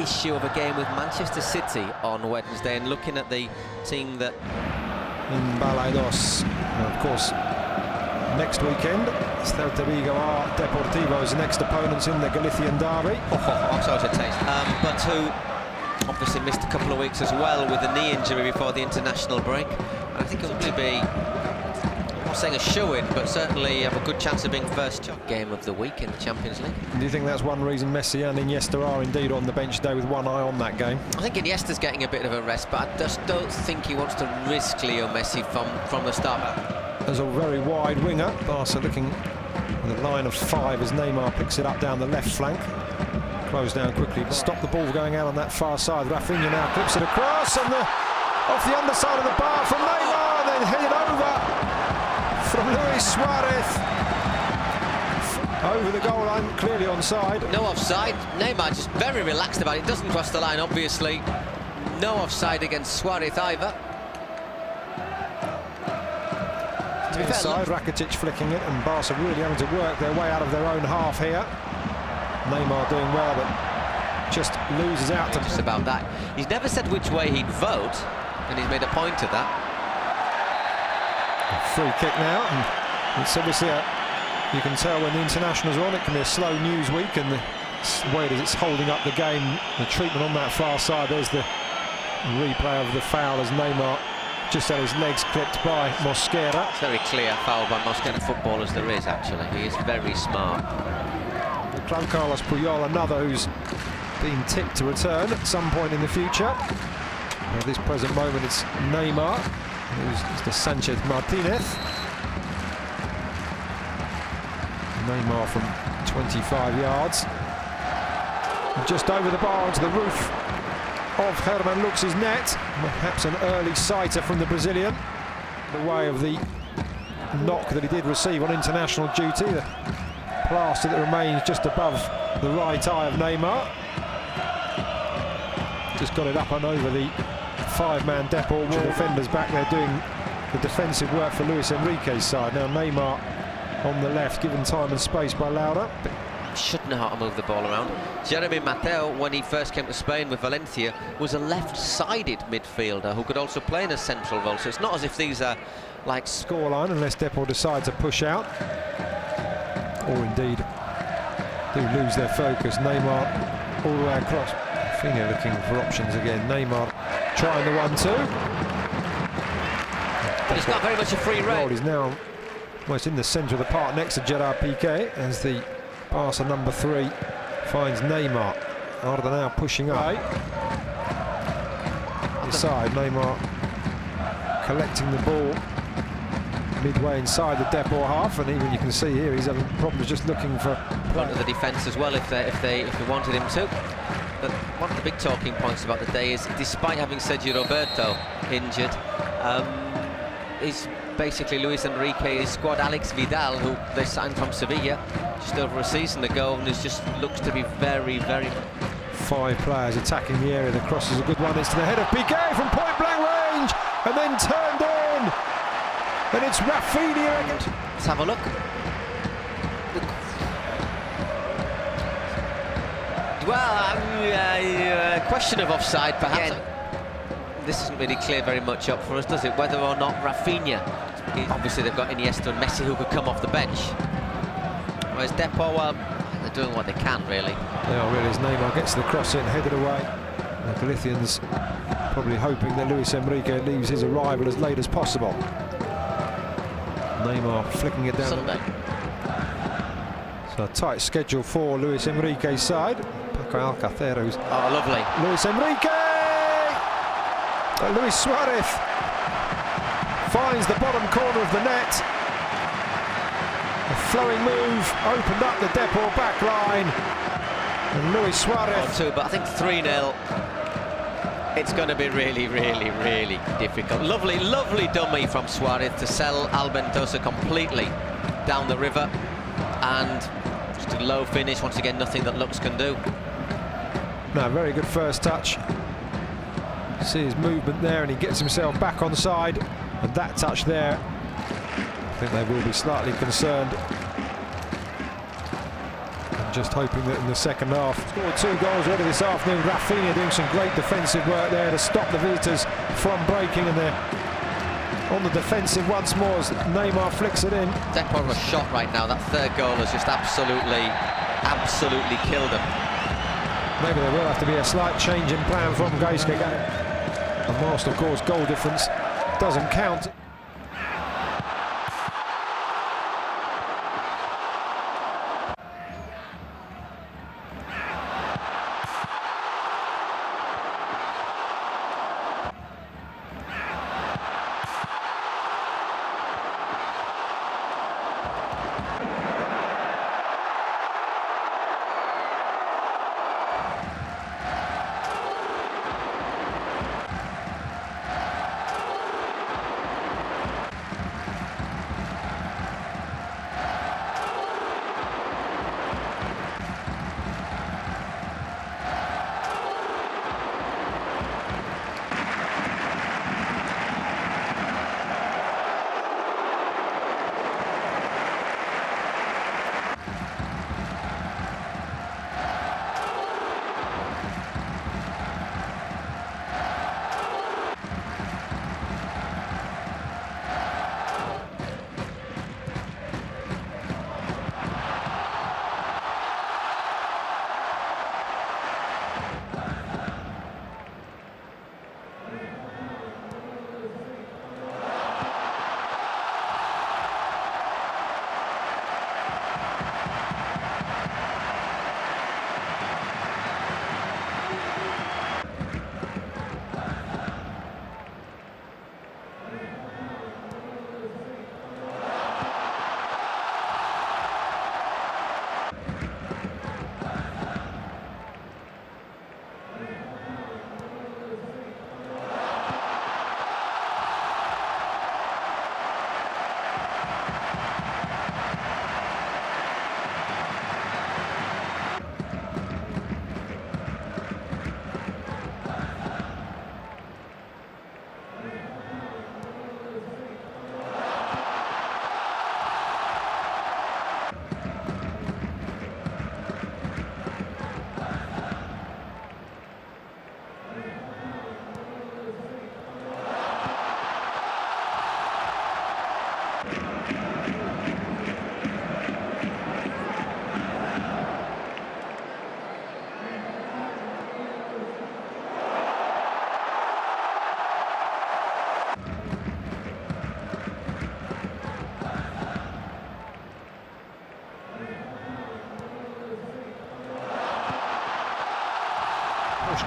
issue of a game with Manchester City on Wednesday, and looking at the team that... In Balaidos, of course, next weekend, Celta Vigo are Deportivo's next opponents in the Galician derby. But who obviously missed a couple of weeks as well with a knee injury before the international break. I think it'll probably be, I'm not saying a show-in, but certainly have a good chance of being first game of the week in the Champions League. Do you think that's one reason Messi and Iniesta are indeed on the bench today with one eye on that game? I think Iniesta's getting a bit of a rest, but I just don't think he wants to risk Leo Messi from the start. As a very wide winger, Barca looking with a line of 5 as Neymar picks it up down the left flank. Close down quickly, stop the ball going out on that far side. Rafinha now clips it across and off the underside of the bar from Neymar, then headed over from Luis Suarez. Over the goal line, clearly onside. No offside. Neymar just very relaxed about it. Doesn't cross the line, obviously. No offside against Suarez either. To be inside, Rakitic flicking it, and Barca really having to work their way out of their own half here. Neymar doing well, but just loses out to... Just about that. He's never said which way he'd vote, and he's made a point of that. A free kick now, and it's obviously you can tell when the internationals are on, it can be a slow news week, and the way that it's holding up the game, the treatment on that far side. There's the replay of the foul as Neymar just had his legs clipped by Mosquera. It's very clear foul by Mosquera. Footballers there is, actually. He is very smart. Juan Carlos Puyol, another who's been tipped to return at some point in the future. At this present moment, it's Neymar, who's Mr. Sanchez Martinez. Neymar from 25 yards. And just over the bar onto the roof of Herman Lux's net. Perhaps an early sighter from the Brazilian. The way of the knock that he did receive on international duty. The plaster that remains just above the right eye of Neymar. Just got it up and over the 5-man Depor wall. Defenders back there doing the defensive work for Luis Enrique's side. Now Neymar on the left, given time and space by Laura. Should know how to move the ball around. Jeremy Mateo, when he first came to Spain with Valencia, was a left-sided midfielder who could also play in a central role. So it's not as if these are like... Scoreline, unless Depor decide to push out. Or indeed do lose their focus. Neymar all the way across. Rafinha looking for options again. Neymar trying the 1-2. But it's not very much a free rein. He's now almost in the centre of the park next to Gerard Piqué as the Barca number 3 finds Neymar. Arda now pushing up. Inside, Neymar collecting the ball midway inside the Depor half, and even you can see here he's having problems just looking for front of the defence as well if they wanted him to. But one of the big talking points about the day is, despite having Sergio Roberto injured, is basically Luis Enrique's squad. Alex Vidal, who they signed from Sevilla just over a season ago, and just looks to be very, very... 5 players attacking the area. The cross is a good one. It's to the head of Piqué from point-blank range, and then turned in. And it's Rafinha. Let's have a look. Well, question of offside, perhaps. Again, this doesn't really clear very much up for us, does it? Whether or not Rafinha... Obviously, they've got Iniesta and Messi who could come off the bench. Whereas Depor, well, they're doing what they can, really. They are really, as Neymar gets the cross in, headed away. The Galicians probably hoping that Luis Enrique leaves his arrival as late as possible. Neymar flicking it down. Sunday. So a tight schedule for Luis Enrique's side. Paco Alcacer, who's... Oh, lovely. Luis Enrique! Luis Suarez finds the bottom corner of the net. A flowing move opened up the Depor back line. And Luis Suarez... But I think 3-0. It's going to be really, really, really difficult. Lovely, lovely dummy from Suarez to sell Albentosa completely down the river. And just a low finish. Once again, nothing that Lux can do. No, very good first touch. See his movement there, and he gets himself back on side. And that touch there, I think they will be slightly concerned. And just hoping that in the second half. Scored 2 goals already this afternoon. Rafinha doing some great defensive work there to stop the visitors from breaking, and they're on the defensive once more as Neymar flicks it in. Depor a shot right now. That third goal has just absolutely killed them. Maybe there will have to be a slight change in plan from Geiske. And whilst, of course, goal difference doesn't count.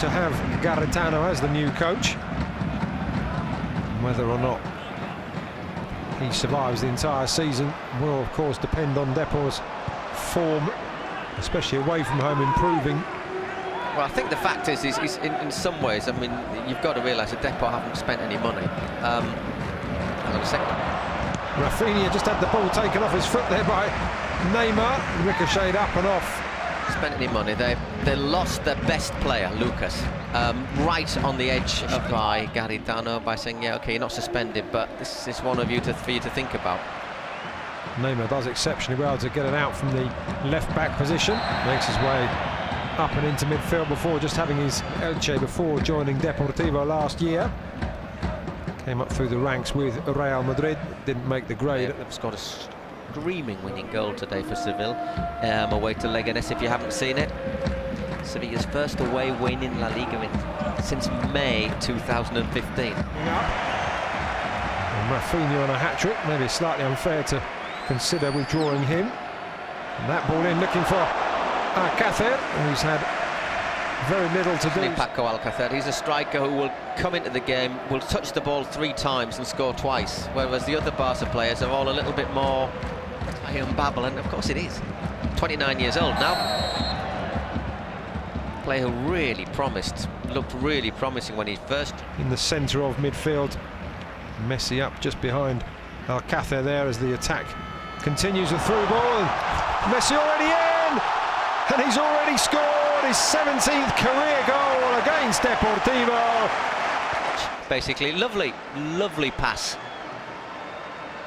To have Garitano as the new coach. Whether or not he survives the entire season will of course depend on Depor's form, especially away from home, improving. Well, I think the fact is in some ways, I mean, you've got to realise that Depor haven't spent any money. Hang on a second. Rafinha just had the ball taken off his foot there by Neymar, ricocheted up and off. Spent any money. They lost their best player, Lucas, right on the edge by Garitano, by saying, yeah, okay, you're not suspended, but this is one of you for you to think about. Neymar does exceptionally well to get it out from the left-back position, makes his way up and into midfield before just having his Elche before joining Deportivo last year. Came up through the ranks with Real Madrid, didn't make the grade. They've scored a screaming winning goal today for Seville, away to Leganés, if you haven't seen it. Sevilla's first away win in La Liga since May 2015. And Rafinha on a hat-trick, maybe slightly unfair to consider withdrawing him. And that ball in, looking for Alcácer, who's had very little to do. Paco Alcácer, he's a striker who will come into the game, will touch the ball 3 times and score twice, whereas the other Barca players are all a little bit more babble, and of course it is. 29 years old now. Player who really promised, looked really promising when he first. In the centre of midfield, Messi up just behind Alcácer there as the attack continues. A through ball, and Messi already in, and he's already scored his 17th career goal against Deportivo. Basically, lovely pass.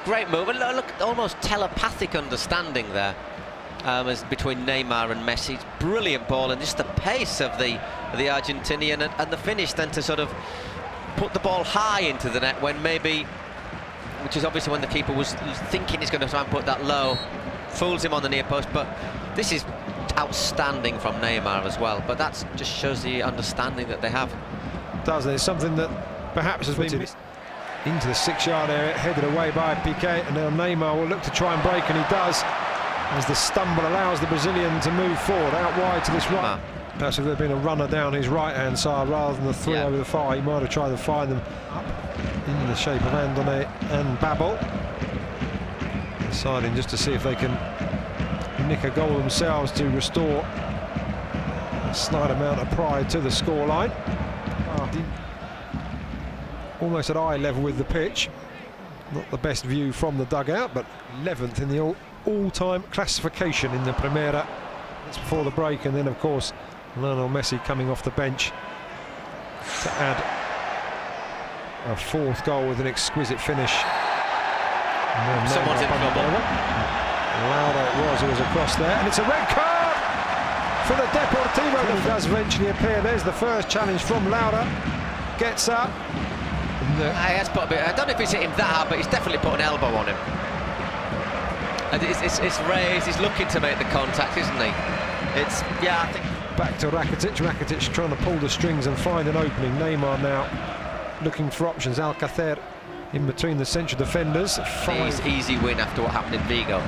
Great move, and look, almost telepathic understanding there. as between Neymar and Messi. Brilliant ball, and just the pace of the Argentinian, and the finish then to sort of put the ball high into the net when maybe, which is obviously when the keeper was thinking he's going to try and put that low, fools him on the near post. But this is outstanding from Neymar as well, but that just shows the understanding that they have. Doesn't it? It's something that perhaps has been into the 6-yard area, headed away by Piqué, and now Neymar will look to try and break, and he does, as the stumble allows the Brazilian to move forward out wide to this right. Perhaps if there had been a runner down his right-hand side rather than the three over the far, he might have tried to find them up in the shape of Andone and Babel, deciding just to see if they can nick a goal themselves to restore a slight amount of pride to the scoreline. Almost at eye level with the pitch. Not the best view from the dugout, but 11th in the all-time classification in the Primera. That's before the break, and then of course Lionel Messi coming off the bench to add a 4th goal with an exquisite finish. Someone's in trouble. Laura it was who was across there, and it's a red card for the Deportivo. He does eventually appear. There's the first challenge from Laura. Gets up. He has put a bit. I don't know if he's hit him that hard, but he's definitely put an elbow on him. And it's raised. He's looking to make the contact, isn't he? I think. Back to Rakitic. Rakitic trying to pull the strings and find an opening. Neymar now looking for options. Alcacer in between the central defenders. Easy win after what happened in Vigo.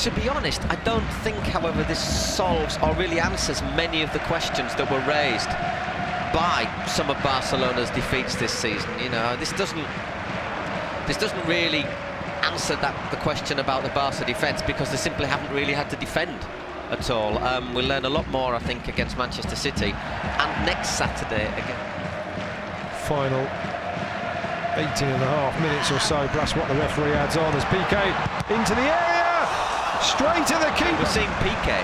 To be honest, I don't think, however, this solves or really answers many of the questions that were raised by some of Barcelona's defeats this season. You know, this doesn't really answer the question about the Barca defence, because they simply haven't really had to defend at all. We'll learn a lot more, I think, against Manchester City, and next Saturday again. Final 18.5 minutes or so, plus what the referee adds on as Piqué into the area, straight to the keeper. We're seeing Piqué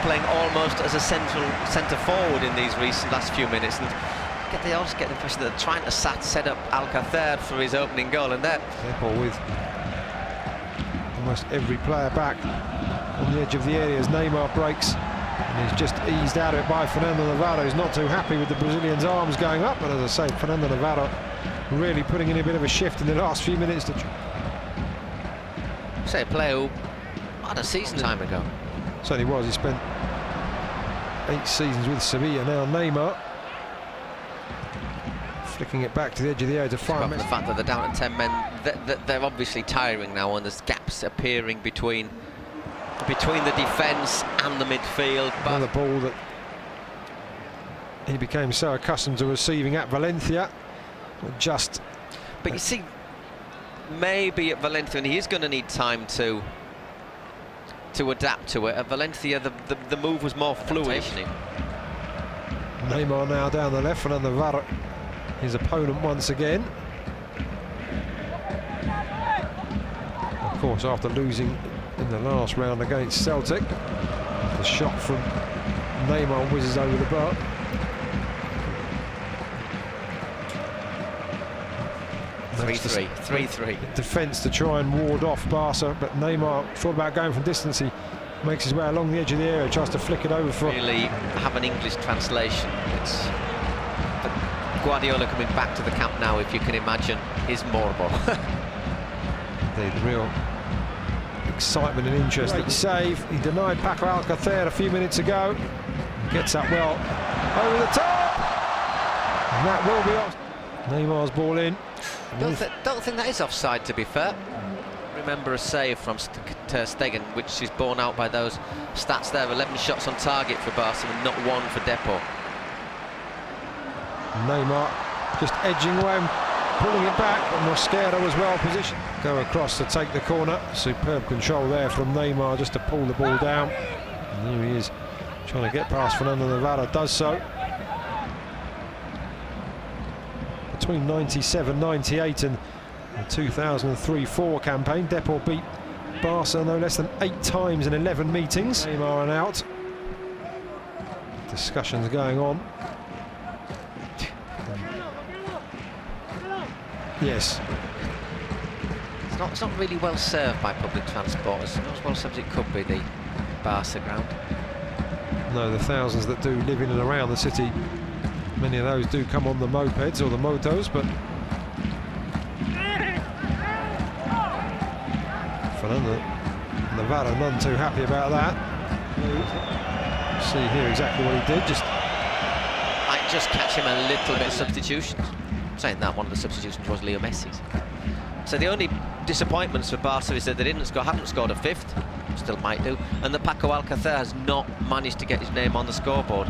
playing almost as a centre forward in these last few minutes, and they also get the impression that they're trying to set up Alcacer for his opening goal, and that with almost every player back on the edge of the area as Neymar breaks, and he's just eased out of it by Fernando Navarro, who's not too happy with the Brazilian's arms going up. But as I say, Fernando Navarro really putting in a bit of a shift in the last few minutes to say a player who had a season time ago. Certainly was. He spent 8 seasons with Sevilla. Now Neymar flicking it back to the edge of the area to find the fact that they're down at 10 men, they're obviously tiring now, and there's gaps appearing between the defence and the midfield. But another ball that he became so accustomed to receiving at Valencia. But you see, maybe at Valencia, and he is going to need time to adapt to it. At Valencia, the move was more fluid. Neymar now down the left, and Navarro, his opponent once again. Of course, after losing in the last round against Celtic, the shot from Neymar whizzes over the bar. Three. Defence to try and ward off Barca, but Neymar thought about going from distance. He makes his way along the edge of the area, tries to flick it over for. Really have an English translation. It's Guardiola coming back to the camp now, if you can imagine, is Morbo. The real excitement and interest. Great save. He denied Paco Alcacer a few minutes ago. Gets up well over the top, and that will be off. Neymar's ball in. Don't think that is offside, to be fair. Remember a save from Ter Stegen, which is borne out by those stats there. 11 shots on target for Barcelona, not 1 for Depor. Neymar just edging away and pulling it back, and Mosquera was well positioned. Go across to take the corner. Superb control there from Neymar just to pull the ball down. And here he is trying to get past Fernando Navarro, does so. Between 97-98 and the 2003-04 campaign, Depor beat Barca no less than 8 times in 11 meetings. Neymar and out. Discussions going on. Yes. It's not really well served by public transport. It's not as well served as it could be, the Barca ground. No, the thousands that do live in and around the city, many of those do come on the mopeds or the motos, but Fernando Navarro none too happy about that. See here exactly what he did. Might just catch him a little bit of substitutions. Saying that, one of the substitutions was Leo Messi's. So the only disappointments for Barca is that they haven't scored a fifth, still might do, and that Paco Alcácer has not managed to get his name on the scoreboard.